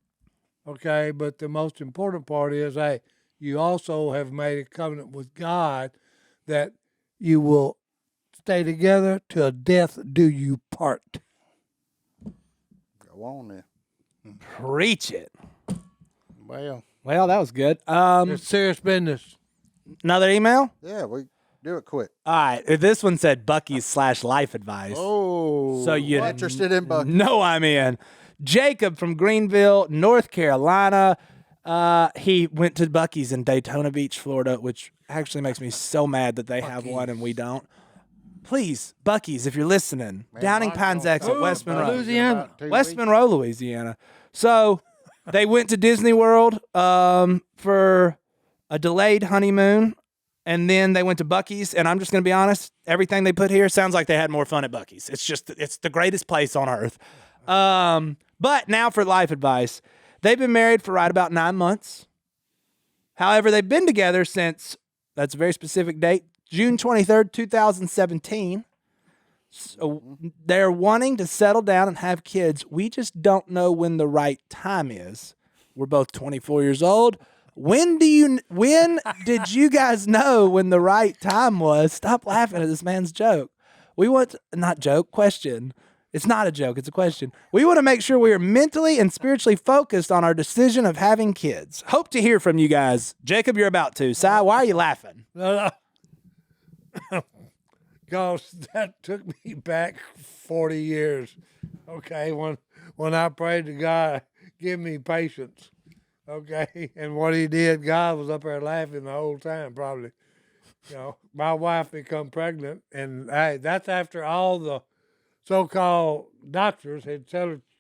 Okay? But the most important part is, hey, you also have made a covenant with God that you will stay together till death do you part. Go on then. Preach it. Well, Well, that was good. It's serious business. Another email? Yeah, we do it quick. All right. This one said Bucky's/life advice. oh, So you Interested in Bucky. know I'm in. Jacob from Greenville, North Carolina. He went to Bucky's in Daytona Beach, Florida, which actually makes me so mad that they have one and we don't. Please, Bucky's, if you're listening, Downing Mike Pines don't exit, talk West about Monroe. it in Louisiana. about 2 West weeks. Monroe, Louisiana. So they went to Disney World for a delayed honeymoon, and then they went to Bucky's. And I'm just going to be honest, everything they put here sounds like they had more fun at Bucky's. It's the greatest place on earth. But now for life advice. They've been married for right about 9 months. However, they've been together since, that's a very specific date, June 23rd, 2017. So they're wanting to settle down and have kids. We just don't know when the right time is. We're both 24 years old. When did you guys know when the right time was? Stop laughing at this man's joke. Question. It's not a joke, it's a question. We want to make sure we are mentally and spiritually focused on our decision of having kids. Hope to hear from you guys. Jacob, you're about to. Si, why are you laughing? No. Because that took me back 40 years. Okay, when I prayed to God, give me patience. Okay, and what he did, God was up there laughing the whole time, probably. You know, my wife become pregnant, and hey, that's after all the so-called doctors had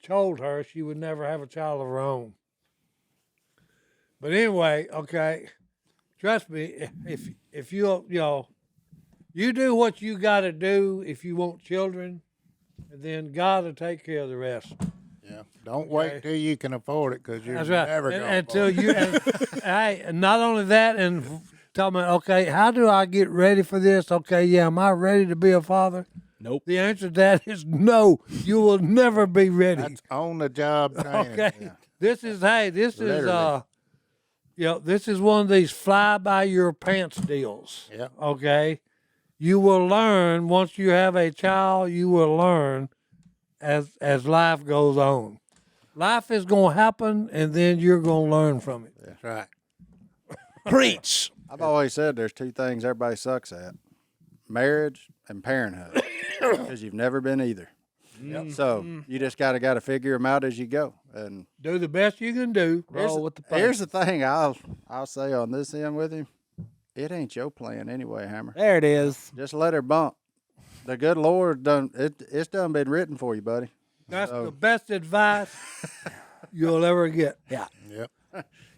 told her she would never have a child of her own. But anyway, okay, trust me, if you you do what you got to do if you want children, and then God will take care of the rest. Yeah. Don't wait till you can afford it, because you're That's right. never going to Until you, hey, and not only that, and talking about, okay, how do I get ready for this? Okay, yeah, am I ready to be a father? Nope. The answer to that is no. You will never be ready. That's on the job training. Okay, Yeah. this is Literally. this is one of these fly by your pants deals. Yeah. Okay, you will learn once you have a child. You will learn as life goes on. Life is going to happen, and then you're going to learn from it. That's right. Preach. I've always said there's two things everybody sucks at: marriage and parenthood, because you've never been either. So you just gotta figure them out as you go. And Do the best you can do. Roll with the here's the thing I'll say on this end with him: it ain't your plan anyway, Hammer. There it is. Just let her bump. The good Lord it's done been written for you, buddy. That's the best advice you'll ever get. Yeah. Yep.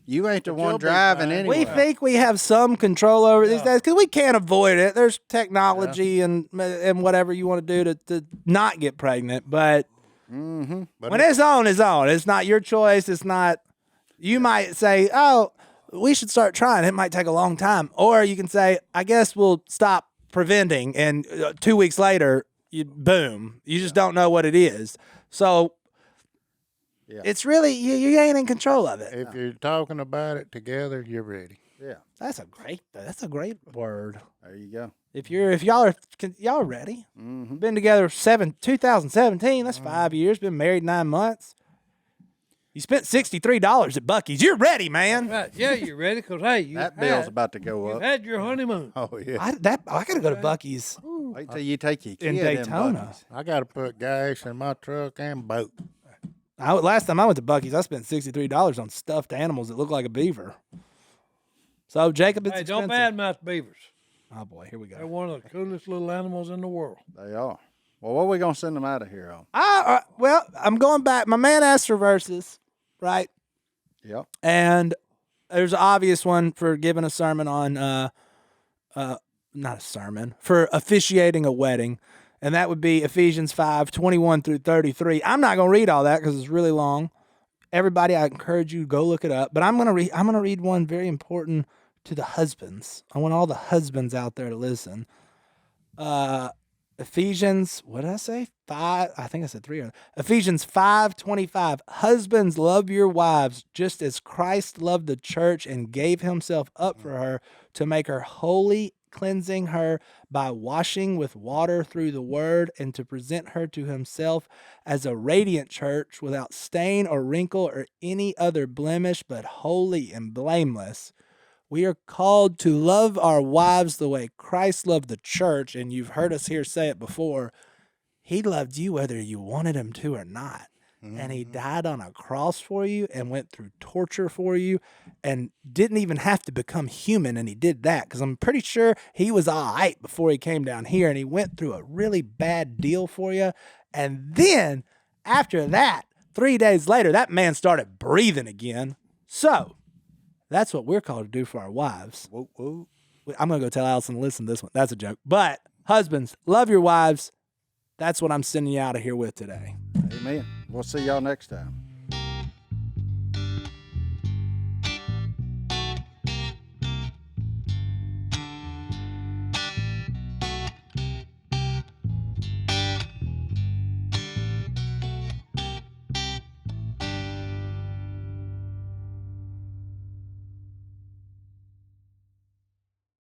You ain't the you'll one be driving fine. anyway. We think we have some control over these days because we can't avoid it. There's technology and whatever you want to do to not get pregnant. But Mm-hmm. But when it's on, it's on. It's not your choice. It's not. You might say, "Oh, we should start trying." It might take a long time, or you can say, "I guess we'll stop preventing." And 2 weeks later, boom. You just don't know what it is. So it's really you ain't in control of it. if you're talking about it together, you're ready. Yeah, That's a great word. there you go. If y'all are ready, Mm-hmm. been together 2017. That's 5 years. Been married 9 months. You spent $63 at Bucky's. You're ready, man. Right. Yeah, you're ready because, hey, That bill's about to go you've up. had your honeymoon. Oh, yeah. I gotta go to Bucky's Wait till you take your kid in Daytona. Buc-ee's. I got to put gas in my truck and boat. Last time I went to Bucky's, I spent $63 on stuffed animals that look like a beaver. So Jacob, it's Hey, don't expensive. badmouth beavers. Oh boy, here we They're go. one of the coolest little animals in the world. They are. Well, what are we gonna send them out of here on? Well, I'm going back. My man asked for verses, right? Yep. And there's an obvious one for giving a sermon on, not a sermon, for officiating a wedding. And that would be Ephesians 5:21-33. I'm not going to read all that because it's really long. Everybody, I encourage you to go look it up. But I'm going to read one very important to the husbands. I want all the husbands out there to listen. Ephesians, what did I say? 5, I think I said 3. Ephesians 5:25. Husbands, love your wives just as Christ loved the church and gave himself up for her to make her holy, cleansing her by washing with water through the word, and to present her to himself as a radiant church without stain or wrinkle or any other blemish, but holy and blameless. We are called to love our wives the way Christ loved the church, and you've heard us here say it before. He loved you whether you wanted him to or not. And he died on a cross for you and went through torture for you and didn't even have to become human. And he did that because I'm pretty sure he was all right before he came down here, and he went through a really bad deal for you. And then after that, 3 days later, that man started breathing again. So that's what we're called to do for our wives. Whoa, whoa. I'm going to go tell Allison, listen to this one. That's a joke. But husbands, love your wives. That's what I'm sending you out of here with today. Amen. We'll see y'all next time.